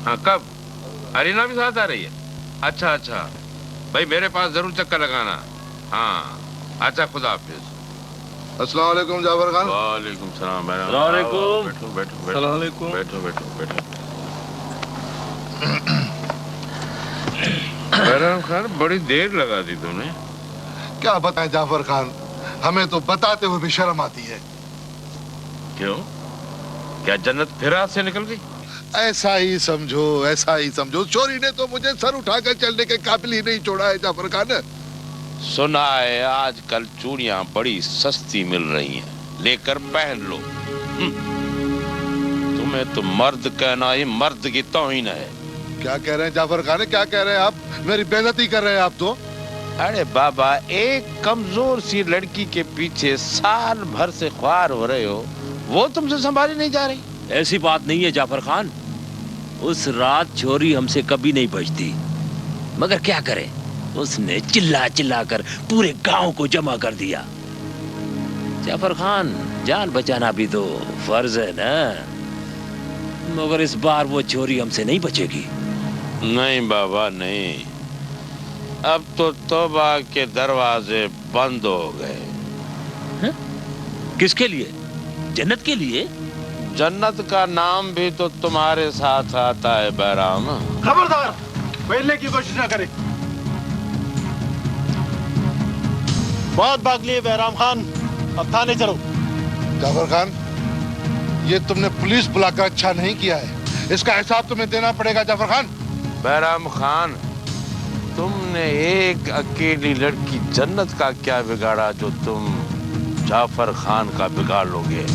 ہاں کب؟ ارینا بھی ساتھ آ رہی ہے؟ اچھا اچھا بھائی میرے پاس ضرور چکر لگانا. ہاں اچھا خدا حافظ. السلام علیکم جعفر خان. وعلیکم السلام. السلام علیکم. بیٹھو بیٹھو السلام علیکم. بیٹھو بیٹھو بیٹھو. بہرام خان بڑی دیر لگا دی تم نے. کیا بتائیں جعفر خان، ہمیں تو بتاتے ہوئے بھی شرم آتی ہے. کیوں؟ کیا جنت پھر ہاتھ سے نکل گئی؟ ایسا ہی سمجھو ایسا ہی سمجھو. چوری نے تو مجھے سر اٹھا کر چلنے کے قابل ہی نہیں چھوڑا ہے جعفر خان. سنا ہے آج کل چوڑیاں بڑی سستی مل رہی ہیں، لے کر پہن لو. تمہیں تو مرد کہنا ہی مرد کی توہین ہے. کیا کہہ رہے ہیں جعفر خان، کیا کہہ رہے ہیں آپ؟ میری بے عزتی کر رہے ہیں آپ تو. ارے بابا، ایک کمزور سی لڑکی کے پیچھے سال بھر سے خوار ہو رہے ہو، وہ تم سے سنبھالی نہیں جا رہی. ایسی بات نہیں ہے جعفر خان. اس رات چوری ہم سے کبھی نہیں بچتی، مگر کیا کرے، اس نے چلا چلا کر پورے گاؤں کو جمع کر دیا. جعفر خان، جان بچانا بھی تو فرض ہے نا. مگر اس بار وہ چوری ہم سے نہیں بچے گی. نہیں بابا نہیں، اب تو توبہ کے دروازے بند ہو گئے. کس کے لیے؟ جنت کے لیے؟ جنت کا نام بھی تو تمہارے ساتھ آتا ہے بہرام. خبردار، پھیلنے کی کوشش نہ کرے. بہت بھاگ لیے بہرام خان، اب تھانے چلو. جعفر خان، یہ تم نے پولیس بلا کر اچھا نہیں کیا ہے، اس کا حساب تمہیں دینا پڑے گا جعفر خان. بہرام خان، تم نے ایک اکیلی لڑکی جنت کا کیا بگاڑا جو تم جعفر خان کا بگاڑ لو گے؟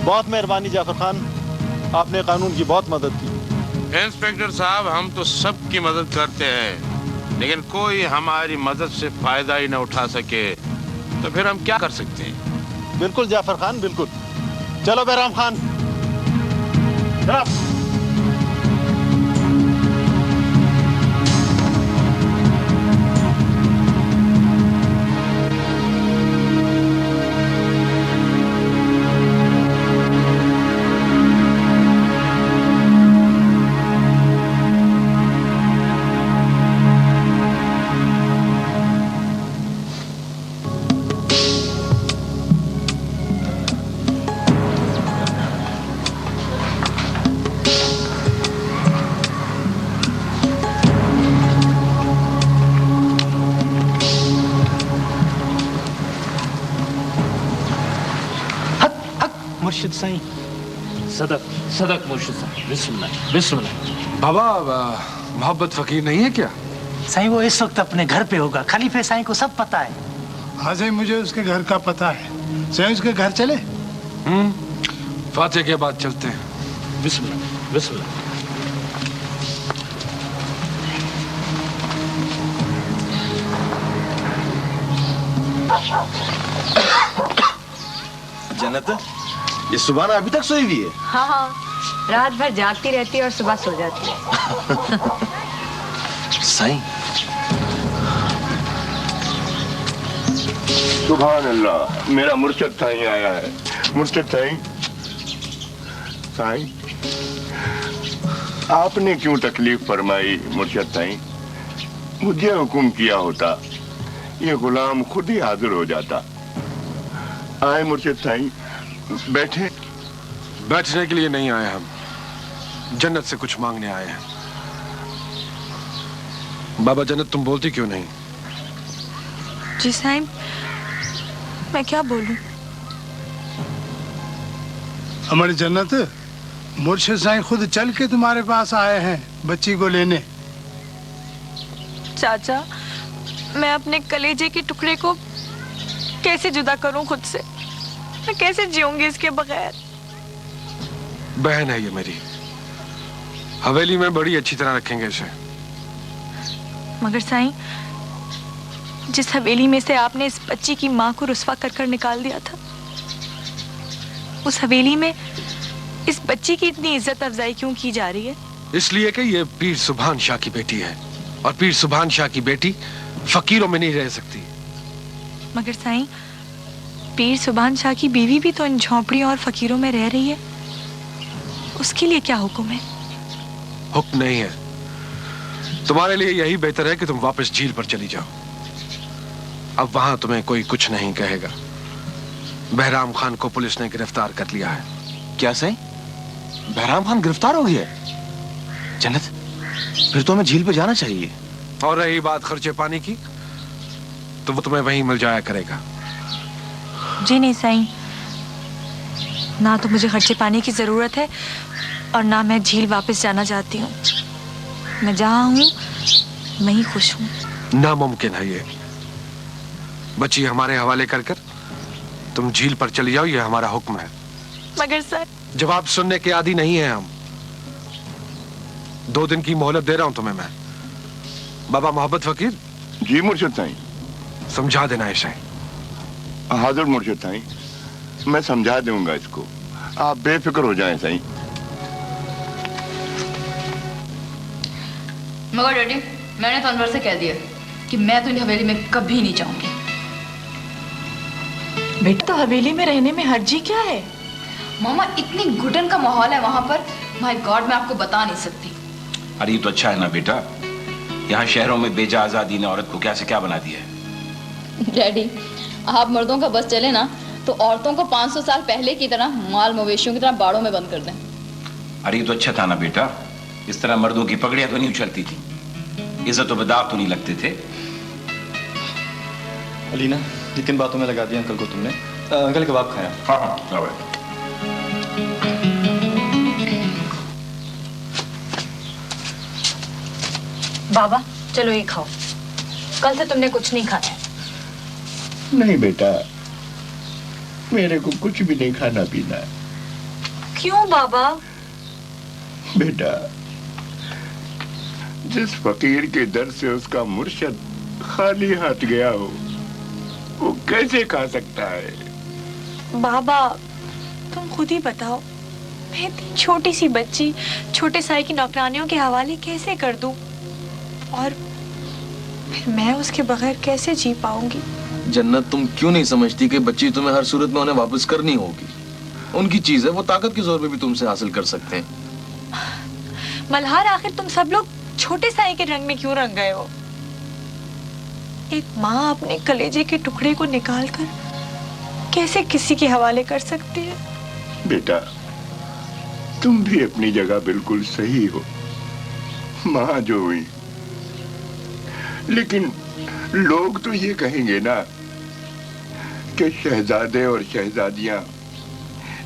بہت مہربانی جعفر خان، آپ نے قانون کی بہت مدد کی. انسپیکٹر صاحب، ہم تو سب کی مدد کرتے ہیں، لیکن کوئی ہماری مدد سے فائدہ ہی نہ اٹھا سکے تو پھر ہم کیا کر سکتے ہیں؟ بالکل جعفر خان، بالکل. چلو بہرام خان، جناب. مرشد سائیں. صدق صدق مرشد صاحب. بسم اللہ بسم اللہ. بابا محبت فقیر نہیں ہے کیا؟ سائیں وہ اس وقت اپنے گھر پہ ہوگا، خلیفہ سائیں کو سب پتا ہے. ہاں سائیں، مجھے اس کے گھر کا پتا ہے. سائیں اس کے گھر چلے؟ فاتح کے بعد چلتے ہیں. بسم اللہ بسم اللہ. جنت، یہ سبحانہ ابھی تک سوئی ہوئی ہے؟ ہاں ہاں، رات بھر جاگتی رہتی ہے اور صبح سو جاتی ہے. سائیں، سبحان اللہ، میرا مرشد سائیں آیا ہے. مرشد سائیں، سائیں آپ نے کیوں تکلیف فرمائی؟ مرشد سائیں، مجھے حکم کیا ہوتا یہ غلام خود ہی حاضر ہو جاتا. آئے مرشد سائیں، بیٹھے. بیٹھنے کے لیے نہیں آئے ہم، جنت سے کچھ مانگنے آئے ہیں. بابا جنت، تم بولتی کیوں نہیں؟ جی سائیں، میں کیا بولوں؟ ہماری جنت، مرشد سائیں خود چل کے تمہارے پاس آئے ہیں بچی کو لینے. چاچا، میں اپنے کلیجے کے ٹکڑے کو کیسے جدا کروں خود سے؟ میں کیسے جیوں گی اس کے بغیر؟ بہن ہے یہ میری، حویلی میں بڑی اچھی طرح رکھیں گے اسے. مگر سائیں، جس حویلی میں سے آپ نے اس بچی کی ماں کو رسوا کر کر نکال دیا تھا، اس حویلی میں اس بچی کی اتنی عزت افزائی کیوں کی جا رہی ہے؟ اس لیے کہ یہ پیر سبحان شاہ کی بیٹی ہے، اور پیر سبحان شاہ کی بیٹی فقیروں میں نہیں رہ سکتی. مگر سائیں، پیر سبحان شاہ کی بیوی بھی تو ان جھونپڑیوں اور فقیروں میں رہ رہی ہے، اس کے لیے کیا حکم ہے؟ हुक्म नहीं है। तुम्हारे लिए यही बेहतर है कि तुम वापस झील पर चली जाओ। अब वहां तुम्हें कोई कुछ नहीं कहेगा। बहराम खान को पुलिस ने गिरफ्तार कर लिया है। क्या सही? बहराम खान गिरफ्तार हो गया है? जन्नत, फिर तो हमें झील पे जाना चाहिए। और रही बात खर्चे पानी की, तो वो तुम्हें वहीं मिल जाया करेगा। जी नहीं साईं, ना तो मुझे खर्चे पानी की जरूरत है और ना मैं झील वापस जाना चाहती हूँ। मैं जहाँ हूँ मैं ही खुश हूँ। नामुमकिन है ये। बच्ची हमारे हवाले कर कर तुम झील पर चली जाओ, ये हमारा हुक्म है। मगर सर, जवाब सुनने के आदी नहीं है हम। 2 दिन की मोहलत दे रहा हूं तुम्हें मैं। बाबा मोहब्बत फकीर। जी मुर्शिद साईं। समझा देना इसे। हाजिर मुर्शिद साईं, मैं समझा दूंगा इसको, आप बेफिक्र हो जाएं साईं। मगर डैडी, मैंने तो अनवर से कह दिया कि मैं तो इन हवेली में कभी नहीं जाऊंगी। बेटा तो हवेली में रहने में हर्जी क्या है? मामा, इतनी घुटन का माहौल है वहां पर, माय गॉड, मैं आपको बता नहीं सकती। अरे ये तो अच्छा है ना बेटा, यहाँ शहरों में बेजा आजादी ने औरत को क्या से क्या बना दिया है। डैडी, आप मर्दों का बस चले ना तो औरतों को 500 साल पहले की तरह माल मवेशियों की तरह बाड़ों में बंद कर दें। अरे ये तो अच्छा था ना बेटा, इस तरह मर्दों की पगड़ियां तो नहीं उछलती थी, इज्जत व दाग तो नहीं लगते थे। अलीना, ये किन बातों में लगा दिया अंकल को तुमने? अंकल कबाब खाया? हाँ। बाबा चलो ये खाओ, कल से तुमने कुछ नहीं खाया। नहीं बेटा, मेरे को कुछ भी नहीं खाना पीना है। क्यों बाबा? बेटा, जिस फकीर के दर से उसका मुर्शिद खाली हाथ गया हो, वो कैसे खा सकता है? बाबा तुम खुद ही बताओ, मैं इतनी छोटी सी बच्ची छोटे साई की नौकरानियों के हवाले कैसे कर दूं? और फिर मैं उसके बगैर कैसे जी पाऊंगी? जन्नत, तुम क्यों नहीं समझती कि बच्ची तुम्हें हर सूरत में उन्हें वापस करनी होगी? उनकी चीज है, वो ताकत के जोर पे भी तुमसे हासिल कर सकते हैं। मल्हार, आखिर तुम सब लोग छोटे साई के रंग में क्यों रंग गए हो? एक माँ अपने कलेजे के टुकड़े को निकालकर कैसे किसी के हवाले कर सकती है? बेटा, तुम भी अपनी जगह बिल्कुल सही हो, माँ जो हुई, लेकिन लोग तो ये कहेंगे ना कि शहजादे और शहजादियां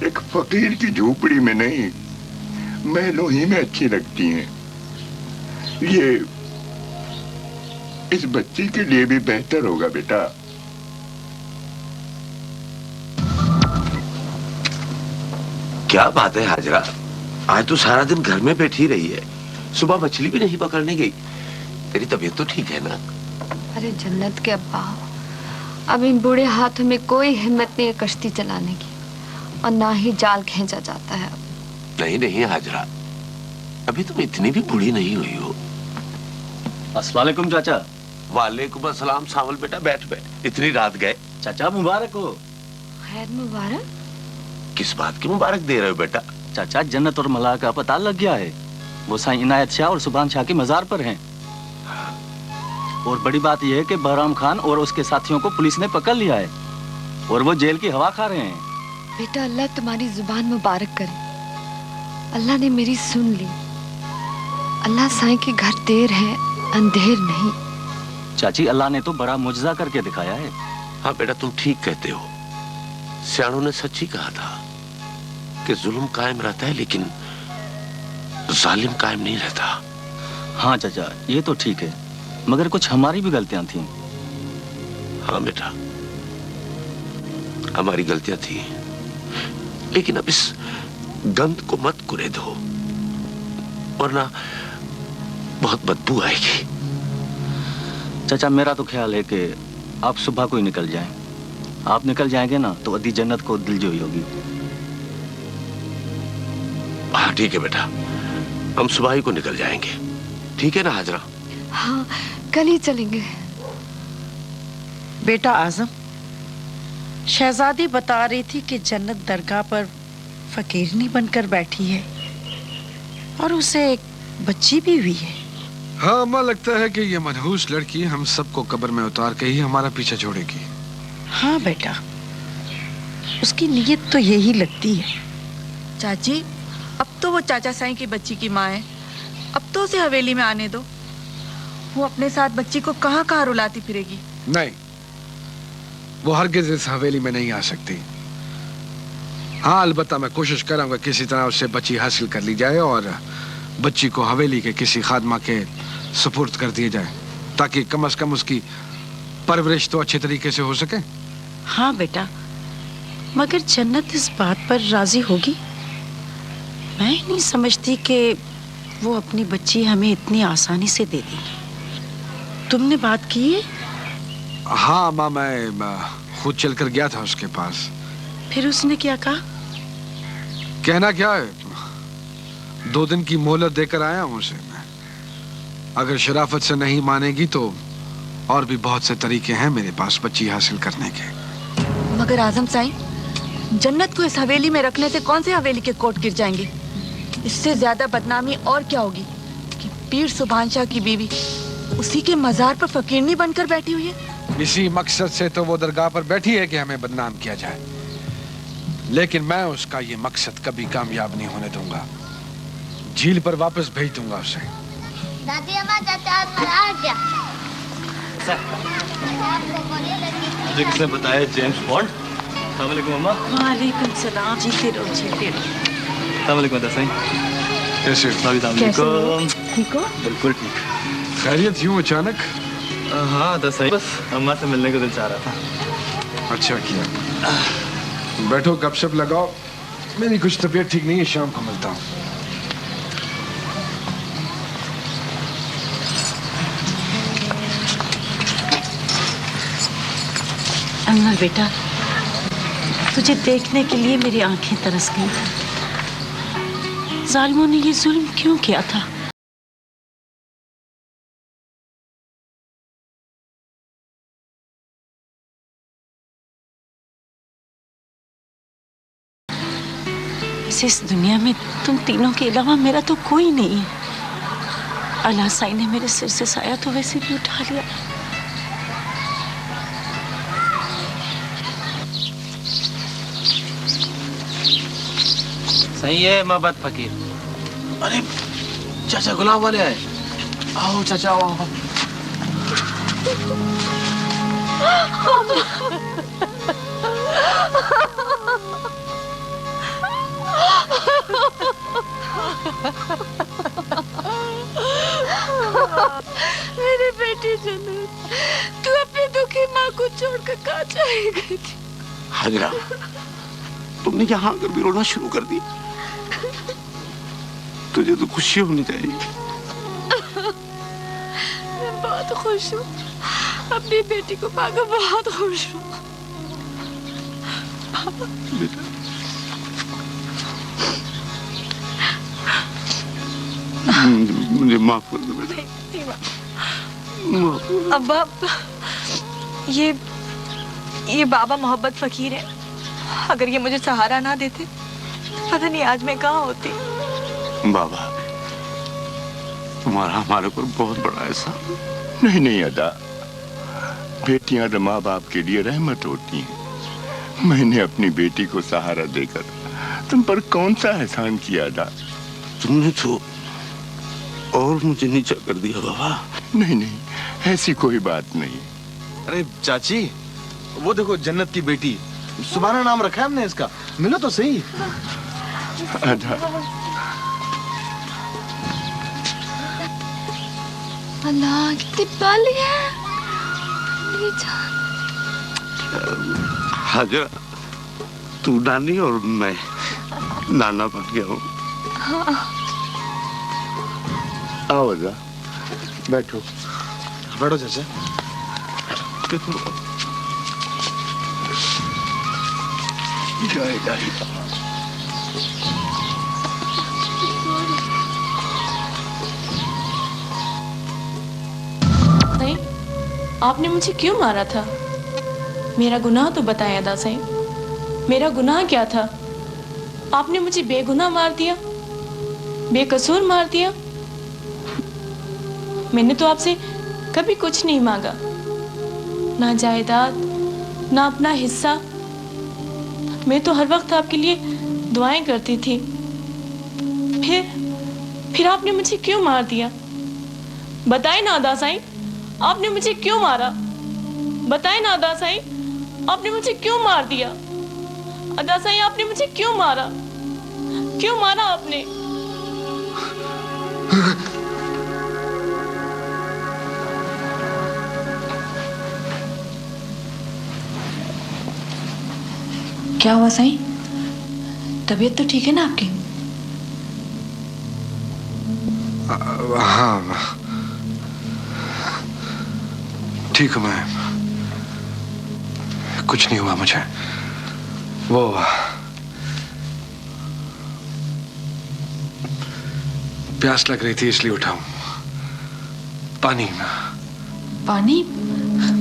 एक फकीर की झोपड़ी में नहीं, महलों ही में अच्छी लगती हैं। ये इस बच्ची के लिए भी बेहतर होगा बेटा। क्या बात है हाजरा, आज तो सारा दिन घर में बैठी रही है, सुबह मछली भी नहीं पकड़ने गई। तेरी तबीयत तो ठीक है ना? अरे जन्नत के अब्बा, अब इन बूढ़े हाथों में कोई हिम्मत नहीं है कश्ती चलाने की, और ना ही जाल खींचा जाता है। नहीं नहीं हाजरा, अभी तुम इतनी भी बूढ़ी नहीं हुई हो। अस्सलाम वालेकुम चाचा। वालेकुम अस्सलाम। सावल बेटा बैठ बैठ, इतनी रात गए। चाचा मुबारक हो। खैर मुबारक? किस बात की मुबारक दे रहे हो बेटा? चाचा, जन्नत और मलाह का पता लग गया है, वो साईं इनायत शाह और सुभान शाह के मजार पर हैं। और बड़ी बात यह है कि बहराम खान और उसके साथियों को पुलिस ने पकड़ लिया है और वो जेल की हवा खा रहे हैं। बेटा, अल्लाह तुम्हारी जुबान मुबारक करे। अल्लाह ने मेरी सुन ली। अल्लाह साईं के घर देर है, अंधेर नहीं। चाची, अल्लाह ने तो बड़ा मुजजा करके दिखाया है। हाँ बेटा, तुम ठीक कहते हो। सियाणों ने सच ही कहा था कि जुल्म कायम रहता है लेकिन जालिम कायम नहीं रहता। हाँ चाचा, ये तो ठीक है, मगर कुछ हमारी भी गलतियां थीं। हाँ बेटा, हमारी गलतियां थी, लेकिन अब इस गंद को मत कुरेदो, वरना बहुत बदबू आएगी। चाचा, मेरा तो ख्याल है कि आप सुबह को ही निकल जाएं। आप निकल जाएंगे ना तो अदी जन्नत को दिलजोई होगी। हाँ ठीक है बेटा, हम सुबह ही को निकल जाएंगे। ठीक है ना हाजरा? हाँ, कल ही चलेंगे। बेटा आजम, शहजादी बता रही थी कि जन्नत दरगाह पर फकीरनी बनकर बैठी है और उसे बच्ची भी हुई है। हाँ अम्मा, लगता है कि ये मनहूस लड़की हम सबको कब्र में उतार के ही हमारा पीछा छोड़ेगी। हाँ बेटा, उसकी नीयत तो यही लगती है। चाची, अब तो वो चाचा साईं की बच्ची की माँ है, अब तो उसे हवेली में आने दो। वो अपने साथ बच्ची को कहाँ कहाँ रुलाती फिरेगी। नहीं, वो हरगिज इस हवेली में नहीं आ सकती। हाँ अलबत्ता मैं कोशिश करूंगा किसी तरह उससे बच्ची हासिल कर ली जाए और बच्ची को हवेली के किसी खादमा के सुपुर्द कर दिया जाए, ताकि कम से कम उसकी परवरिश तो अच्छे तरीके से हो सके। हाँ बेटा, मगर जन्नत इस बात पर राजी होगी? मैं नहीं समझती कि वो अपनी बच्ची हमें इतनी आसानी से दे देगी। तुमने बात की है? हाँ माँ, मैं खुद चलकर गया था उसके पास। फिर उसने क्या कहा? कहना क्या है, 2 दिन की मोहलत देकर आया हूं उसे मैं। अगर शराफत से नहीं मानेगी तो और भी बहुत से तरीके हैं मेरे पास बच्ची हासिल करने के। मगर आजम साईं, जन्नत को इस हवेली में रखने से कौन से हवेली के कोट गिर जाएंगे? इससे ज्यादा बदनामी और क्या होगी कि पीर सुभान शाह की बीवी उसी के मजार पर फकीरनी बनकर बैठी हुई है। इसी मकसद से तो वो दरगाह पर बैठी है कि हमें बदनाम किया जाए, लेकिन मैं उसका ये मकसद कभी कामयाब नहीं होने दूंगा। झील पर वापस भेज दूंगा उसे। दादी अम्मा, चाचा आ गया। मुझे किसने बताया जेम्स बॉन्ड? अस्सलाम वालेकुम अम्मा। वालेकुम सलाम। जीते रहो, जीते रहो। अस्सलाम वालेकुम दादा साईं। कैसे हो? ठीक हो? बिल्कुल ठीक। खैरियत यूं अचानक? हाँ दादा साईं, बस अम्मा से मिलने को दिल चाह रहा था। अच्छा किया। बैठो, गपशप लगाओ। मेरी कुछ तबीयत ठीक नहीं है, शाम को मिलता हूँ। अनवर बेटा, तुझे देखने के लिए मेरी आंखें तरस गई। जालिमों ने ये जुल्म क्यों किया था? इस दुनिया में तुम तीनों के अलावा मेरा तो कोई नहीं है। अल्लाह साईं ने मेरे सिर से साया तो वैसे भी उठा लिया। सही है मोहब्बत फकीर। अरे चाचा गुलाब वाले आए। आओ चाचा आओ। मेरी बेटी जन्नत, तू अपनी दुखी माँ को छोड़कर कहाँ चली गई थी? हाजरा, तुमने यहाँ आकर भी रोना शुरू कर दी। तुझे तो खुशी होनी चाहिए। मैं बहुत खुश हूँ, अपनी बेटी को पाकर बहुत खुश हूँ। मुझे माफ कर दो बेटा। अब्बा, ये बाबा मोहब्बत फकीर है। अगर ये मुझे सहारा ना देते, पता नहीं आज मैं कहाँ होती। बाबा, तुम्हारा हमारे ऊपर बहुत बड़ा एहसान। नहीं नहीं अदा, बेटियां तो माँ बाप के लिए रहमत होती हैं। मैंने अपनी बेटी को सहारा देकर तुम पर कौन सा एहसान किया अदा? तुमने तो और मुझे नीचा कर दिया बाबा। नहीं नहीं, ऐसी कोई बात नहीं। अरे चाची, वो देखो जन्नत की बेटी, सुभाना नाम रखा है हमने इसका। मिलो तो सही। अदा, अल्लाह कितनी बाली है मेरी जान। हाजरा, तू नानी और मैं नाना बन गया हूँ। हाँ। आओ अदा, बैठो। बैठो चाचा। जय जय। नहीं, आपने मुझे क्यों मारा था? मेरा गुनाह तो बताया अदा साईं। मेरा गुनाह क्या था? आपने मुझे बेगुनाह मार दिया, बेकसूर मार दिया। मैंने तो आपसे कभी कुछ नहीं मांगा, ना जायदाद, ना अपना हिस्सा। मैं तो हर वक्त आपके लिए दुआएं करती थी। फिर आपने मुझे क्यों मार दिया? बताए ना अदा साईं, आपने मुझे क्यों मारा? बताए ना अदा साईं, आपने मुझे क्यों मार दिया? अदा साईं, आपने मुझे क्यों मारा? क्यों मारा आपने? क्या हुआ साईं? तबीयत तो ठीक है ना आपकी? हाँ ठीक हूँ मैं, कुछ नहीं हुआ मुझे। वो प्यास लग रही थी इसलिए उठा हूँ। पानी पानी?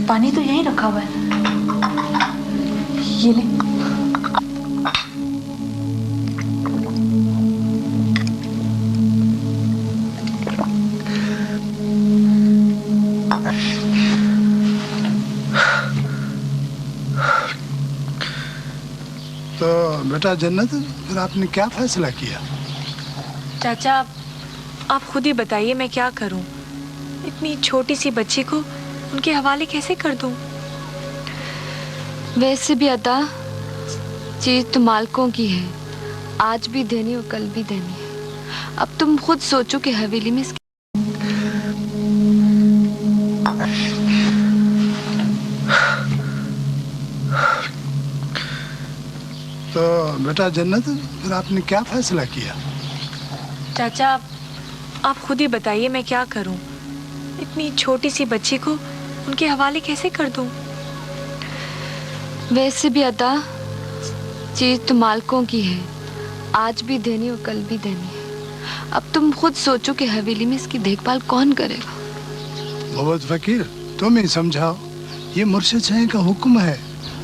पानी तो यहीं रखा हुआ है, ये ले। तो बेटा जन्नत, फिर आपने क्या फैसला किया? चाचा आप खुद ही बताइए मैं क्या करूं? इतनी छोटी सी बच्ची को उनके हवाले कैसे कर दूं? वैसे भी अता, चीज तो मालकों की है, आज भी देनी और कल भी देनी है। अब तुम खुद सोचो कि हवेली में इसकी तो बेटा जन्नत, फिर आपने क्या फैसला किया? चाचा आप खुद ही बताइए मैं क्या करूं? इतनी छोटी सी बच्ची को उनके हवाले कैसे कर दूं? वैसे भी अता, चीज तो मालकों की है, आज भी देनी और कल भी देनी है। अब तुम खुद सोचो कि हवेली में इसकी देखभाल कौन करेगा? मोहम्मद फकीर, तुम ही समझाओ, ये मुर्शिद साईं का हुक्म है।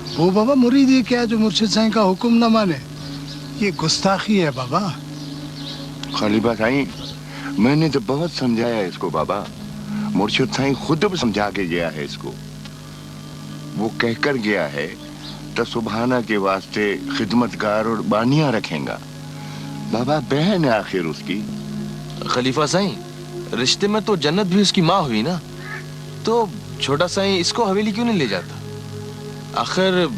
वो बाबा मुरीद ही क्या जो मुर्शिद साईं का हुक्म न माने? ये गुस्ताखी है बाबा। खलीफा साईं, मैंने तो बहुत समझाया इसको बाबा। मुर्शिद साईं खुद समझा के गया है इसको। वो कहकर गया है तो सुबहाना के वास्ते खिदमतगार और बानिया रखेगा। बाबा बहन है आखिर उसकी। खलीफा साईं, रिश्ते में तो जन्नत भी उसकी माँ हुई ना, तो छोटा साईं इसको हवेली क्यों नहीं ले जाता? आखिर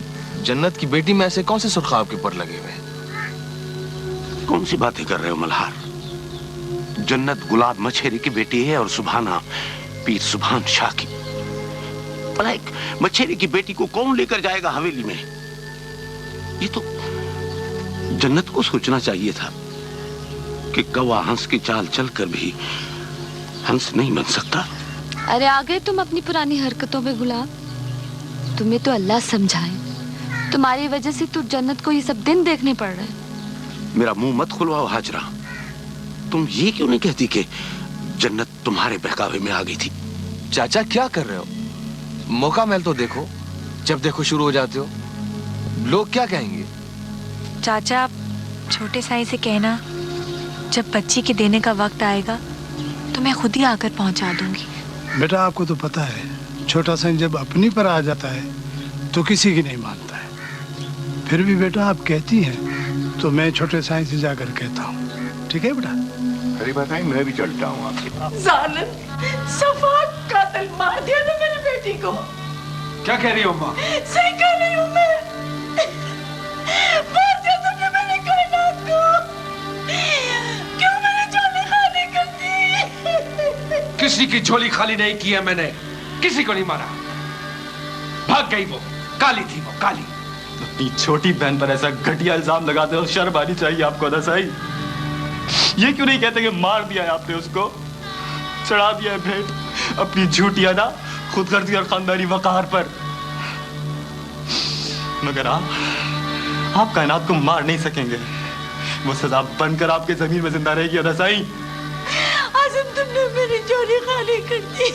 जन्नत की बेटी में ऐसे कौन से सुरखाब के पर लगे हुए हैं? कौन सी बातें कर रहे हो मल्हार? जन्नत गुलाब मछेरी की बेटी है और सुभाना पीर सुभान शाह की। भला एक मछेरी की बेटी को कौन लेकर जाएगा हवेली में? ये तो जन्नत को सोचना चाहिए था कि कौवा हंस की चाल चलकर भी हंस नहीं बन सकता। अरे आ गए तुम अपनी पुरानी हरकतों में गुलाम। तुम्हें तो अल्लाह समझाए, तुम्हारी वजह से तो जन्नत को ये सब दिन देखने पड़ रहे हैं। मेरा मुंह मत खुलवाओ हाजरा। तुम ये क्यों नहीं कहती कि जन्नत तुम्हारे बहकावे में आ गई थी? चाचा क्या कर रहे हो? मौका मिल तो देखो, जब देखो शुरू हो जाते हो। लोग क्या कहेंगे? चाचा आप छोटे साईं से कहना, जब बच्ची के देने का वक्त आएगा तो मैं खुद ही आकर पहुंचा दूंगी। बेटा आपको तो पता है, छोटा साईं जब अपनी पर आ जाता है तो किसी की नहीं मानता है। फिर भी बेटा आप कहती हैं तो मैं छोटे साईं से जाकर कहता हूँ। ठीक है बेटा? खलीफा साईं, मैं भी चलता हूँ आपके पास। जालिम, सफा कातिल मार दिया ना मेरी बेटी को। क्या कह रही हो माँ? सही कह रही हूँ मैं। मार दिया तुमने मेरी कायनात को। क्यों मेरी झोली खाली कर दी? किसी की झोली खाली नहीं की है मैंने, किसी को नहीं मारा। भाग गई वो, काली थी वो, काली। अपनी छोटी बहन पर ऐसा घटिया इल्जाम लगाते हो, शर्म आनी चाहिए आपको अदा साईं। ये क्यों नहीं कहते कि मार दिया है आपने उसको, चढ़ा दिया है भेंट अपनी झूठी अदा, खुदगर्जी और खानदानी वकार पर। मगर आप कायनात को मार नहीं सकेंगे। वो सजा बनकर आपके जमीन में जिंदा रहेगी अदा साईं। आज़म, तुमने मेरी झोली खाली कर दी।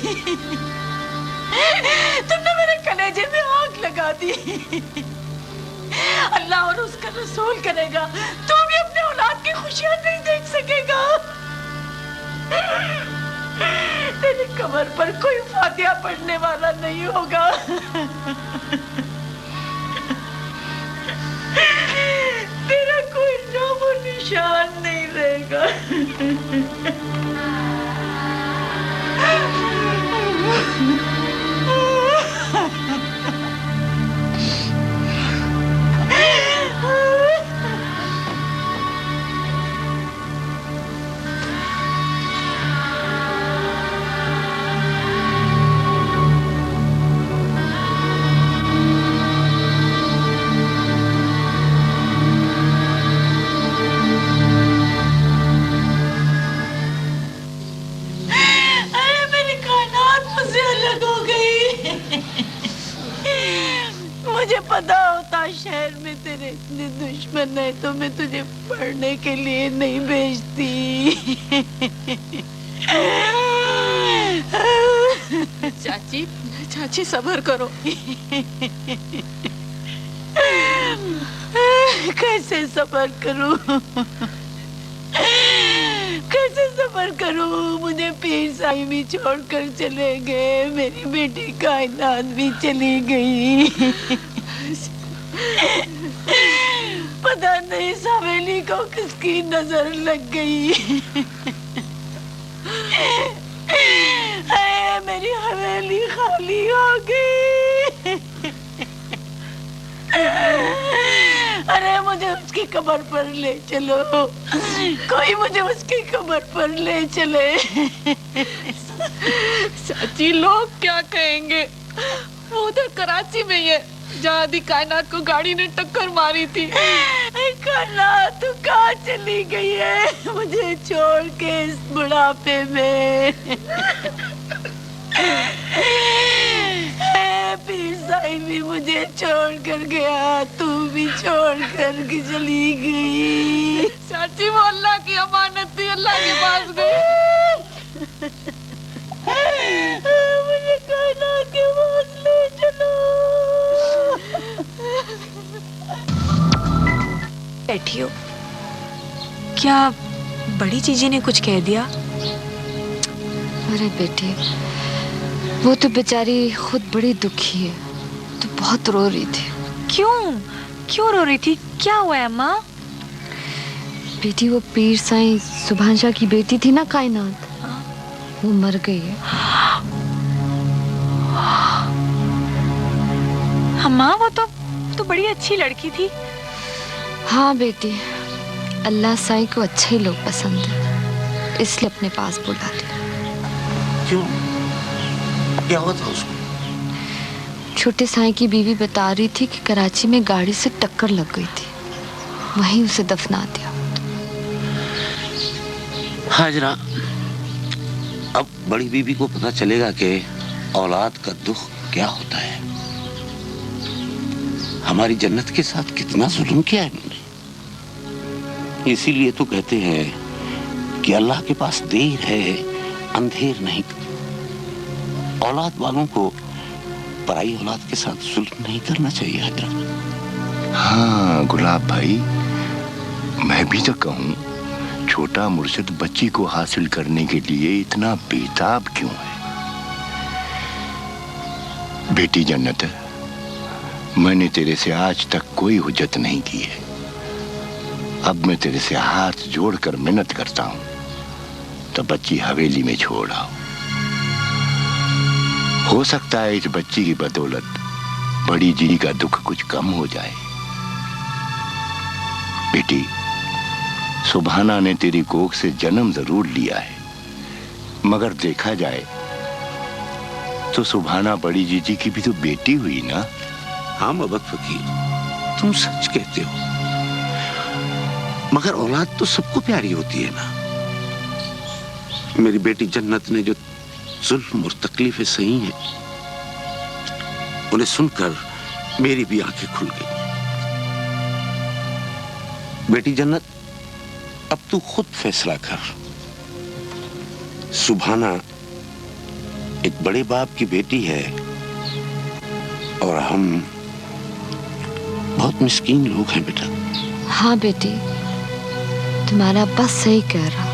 तुमने मेरे कलेजे में आग लगा दी। अल्लाह और उसका रसूल करेगा, तू भी अपने औलाद की खुशियां नहीं देख सकेगा। तेरी कमर पर कोई फातिहा पढ़ने वाला नहीं होगा। तेरा कोई नामो निशान नहीं रहेगा। मुझे पता होता शहर में तेरे इतने दुश्मन है तो मैं तुझे पढ़ने के लिए नहीं भेजती। चाची चाची सब्र करो। कैसे सब्र करूं? कैसे सब्र करूं? मुझे पीर साईं भी छोड़कर चले गए, मेरी बेटी कायनात भी चली गई। पता नहीं सवेली को किसकी नजर लग गई। मेरी हवेली खाली हो गई। अरे मुझे उसकी कब्र पर ले चलो, कोई मुझे उसकी कब्र पर ले चले। चाची लोग क्या कहेंगे? वो उधर कराची में ही है जहाँ आदि कायनात को गाड़ी ने टक्कर मारी थी। कायनात तू कहाँ चली गई है मुझे छोड़ के इस बुढ़ापे में? पीर साईं भी मुझे छोड़ कर गया, तू भी छोड़ कर के चली गई। चाची वो अल्लाह की अमानत थी, अल्लाह के पास गई। मुझे कायनात के पास ले चलो। बैठी हो। क्या बड़ी जीजी ने कुछ कह दिया? अरे बेटी, वो तो बेचारी खुद बड़ी दुखी है, तो बहुत रो रही थी। क्यों? क्यों रो रही थी? क्या हुआ है अम्मा? बेटी वो पीर साईं सुभान शाह की बेटी थी ना कायनात, वो मर गई है। अम्मा वो तो बड़ी अच्छी लड़की थी। हाँ बेटी, अल्लाह साईं को अच्छे ही लोग पसंद है, इसलिए अपने पास बुला लिया। क्यों? क्या हुआ था उसको? छोटे साईं की बीवी बता रही थी कि कराची में गाड़ी से टक्कर लग गई थी, वहीं उसे दफना दिया। हाजरा, अब बड़ी बीबी को पता चलेगा कि औलाद का दुख क्या होता है। हमारी जन्नत के साथ कितना जुल्म किया है इन्होंने। इसीलिए तो कहते हैं कि अल्लाह के पास देर है अंधेर नहीं। औलाद वालों को पराई औलाद के साथ जुल्म नहीं करना चाहिए हजरत। हाँ गुलाब भाई, मैं भी तो कहूँ, छोटा मुर्शिद बच्ची को हासिल करने के लिए इतना बेताब क्यों है? बेटी जन्नत, मैंने तेरे से आज तक कोई हुज्जत नहीं की है। अब मैं तेरे से हाथ जोड़कर मिन्नत करता हूँ, तो बच्ची हवेली में छोड़ आओ। हो सकता है इस बच्ची की बदौलत बड़ी जी का दुख कुछ कम हो जाए। बेटी, सुभाना ने तेरी कोख से जन्म जरूर लिया है, मगर देखा जाए तो सुभाना बड़ी जीजी की भी तो बेटी हुई ना। हाँ मोहब्बत फकीर, तुम सच कहते हो, मगर औलाद तो सबको प्यारी होती है ना। मेरी बेटी जन्नत ने जो जुल्म और तकलीफें सही हैं, उन्हें सुनकर मेरी भी आंखें खुल गई। बेटी जन्नत, अब तू खुद फैसला कर। सुभाना एक बड़े बाप की बेटी है और हम बहुत मिस्कीन लोग हैं बेटा। हाँ बेटी, तुम्हारा बस सही कह रहा,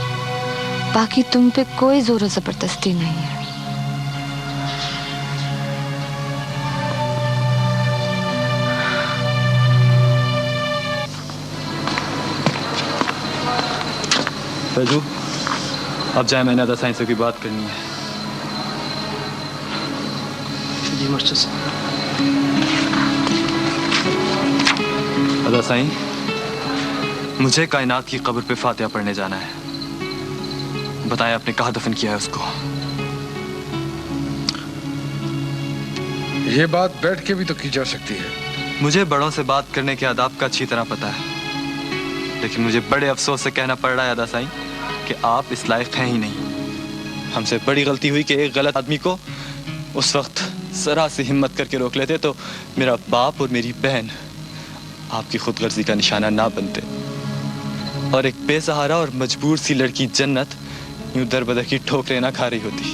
बाकी तुम पे कोई जोर जबरदस्ती नहीं है। फैजू, अब जाए, मैंने अदा साईं से कोई बात करनी है। जी मास्टर साहब। अदा साईं, मुझे कायनात की कब्र पे फातिहा पढ़ने जाना है। बताएं आपने कहाँ दफन किया है उसको? ये बात बैठ के भी तो की जा सकती है। मुझे बड़ों से बात करने के आदाब का अच्छी तरह पता है, लेकिन मुझे बड़े अफसोस से कहना पड़ रहा है अदा साईं कि आप इस लायक हैं ही नहीं। हमसे बड़ी गलती हुई कि एक गलत आदमी को उस वक्त जरा से हिम्मत करके रोक लेते तो मेरा बाप और मेरी बहन आपकी खुदगर्जी का निशाना ना बनते, और एक बेसहारा और मजबूर सी लड़की जन्नत यूं दर बदर की ठोकरें ना खा रही होती।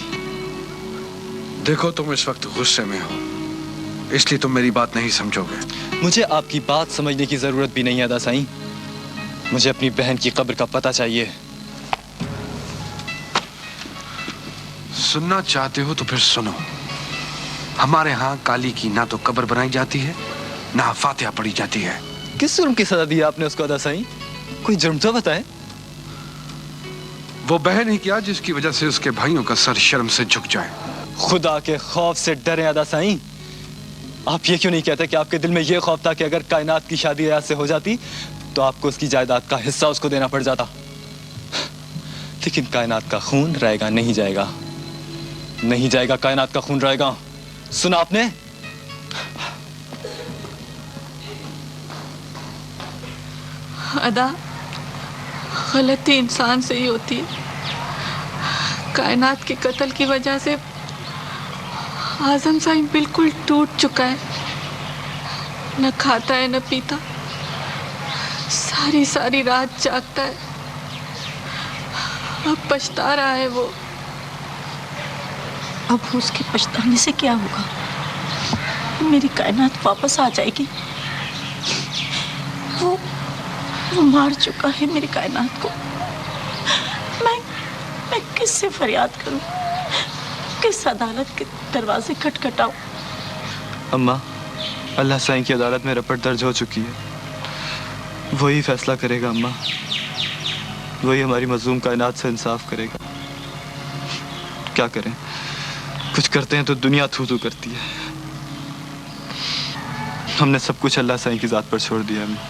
देखो, तुम इस वक्त गुस्से में हो, इसलिए तुम मेरी बात नहीं समझोगे। मुझे आपकी बात समझने की जरूरत भी नहीं है अदा साईं। मुझे अपनी बहन की कब्र का पता चाहिए। सुनना चाहते हो तो फिर सुनो। हमारे यहाँ काली की ना तो कब्र बनाई जाती है, ना फातिहा पढ़ी जाती है। किस जुर्म की सजा दी आपने उसको अदा साईं? कोई जुर्म तो बताएं। वो बहन ही क्या जिसकी वजह से उसके भाइयों का सर शर्म से झुक जाए। खुदा के खौफ से डरे अदा साईं। आप ये क्यों नहीं कहते कि आपके दिल में ये खौफ था कि अगर कायनात की शादी अयाज से हो जाती तो आपको उसकी जायदाद का हिस्सा उसको देना पड़ जाता? लेकिन कायनात का खून रहेगा, नहीं जाएगा, नहीं जाएगा, कायनात का खून रहेगा। सुना आपने? अदा, गलती इंसान से ही होती है। कायनात के कत्ल की वजह से आजम साईं बिल्कुल टूट चुका है, न खाता है न पीता, सारी सारी रात जागता है। अब पछता रहा है वो। अब उसके पछताने से क्या होगा? मेरी कायनात वापस आ जाएगी। वो मार चुका है मेरी कायनात को। मैं किससे फरियाद करूं? किस अदालत के दरवाजे खटखटाऊं? अम्मा, अल्लाह साईं की अदालत में रपट दर्ज हो चुकी है। वही फैसला करेगा अम्मा। वही हमारी मजलूम कायनात से इंसाफ करेगा। क्या करें, कुछ करते हैं तो दुनिया थू थू करती है। हमने सब कुछ अल्लाह साईं की जात पर छोड़ दिया। अम्मा,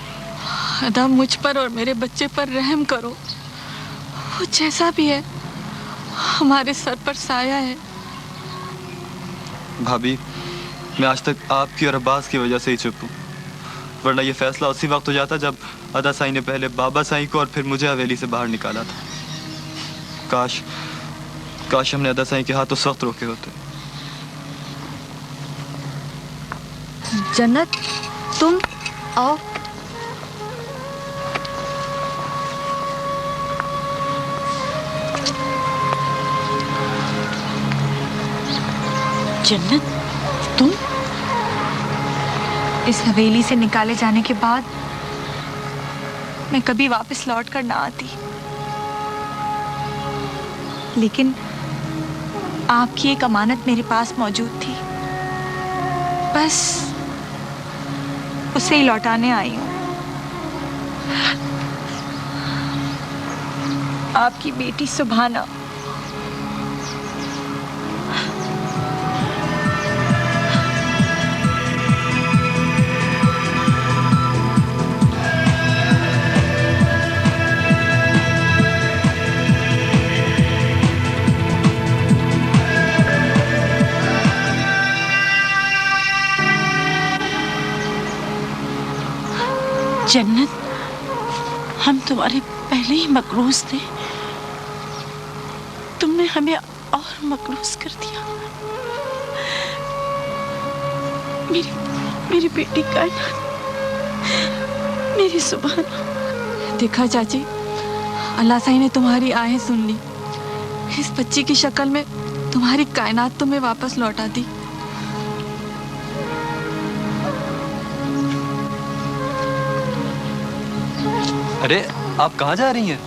अदा, मुझ पर और मेरे बच्चे पर रहम करो। वो जैसा भी है हमारे सर पर साया है। भाभी, मैं आज तक आपकी और अब्बास की वजह से ही चुप हूँ, वरना ये फैसला उसी वक्त हो जाता जब अदा साईं ने पहले बाबा साईं को और फिर मुझे हवेली से बाहर निकाला था। काश हमने अदा साईं के हाथ उस वक्त रोके होते। जन्नत, तुम आओ। जन्नत, तुम? इस हवेली से निकाले जाने के बाद मैं कभी वापस लौट कर ना आती, लेकिन आपकी एक अमानत मेरे पास मौजूद थी, बस उसे ही लौटाने आई हूँ। आपकी बेटी सुभाना। जन्नत, हम तुम्हारे पहले ही मकरूज थे, तुमने हमें और मकरूज कर दिया। मेरी बेटी कायनात, मेरी सुभाना। देखा चाची, अल्लाह साईं ने तुम्हारी आहें सुन ली। इस बच्ची की शक्ल में तुम्हारी कायनात तुम्हें वापस लौटा दी। अरे, आप कहाँ जा रही हैं?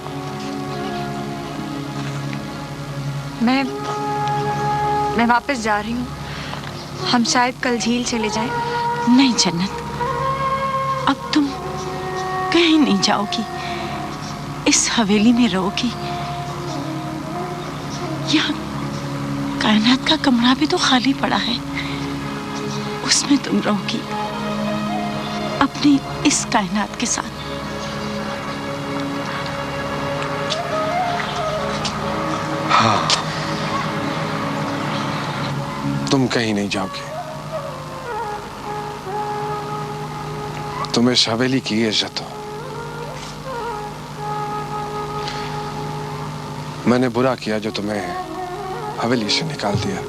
मैं वापस जा रही हूँ। हम शायद कल झील चले जाएं। नहीं जन्नत, अब तुम कहीं नहीं जाओगी, इस हवेली में रहोगी। यहाँ कायनात का कमरा भी तो खाली पड़ा है, उसमें तुम रहोगी अपनी इस कायनात के साथ। हाँ, तुम कहीं नहीं जाओगे। तुम इस हवेली की इज्जत हो। मैंने बुरा किया जो तुम्हें हवेली से निकाल दिया।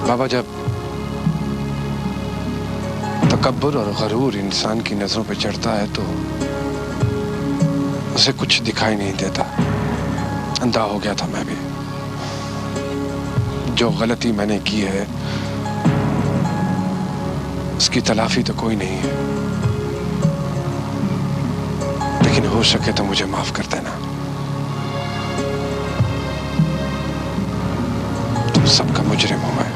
बाबा, जब तकब्बुर और गरूर इंसान की नजरों पे चढ़ता है तो उसे कुछ दिखाई नहीं देता। अंधा हो गया था मैं भी। जो गलती मैंने की है उसकी तलाफी तो कोई नहीं है, लेकिन हो सके तो मुझे माफ कर देना। तुम सबका मुजरिम हूं मैं।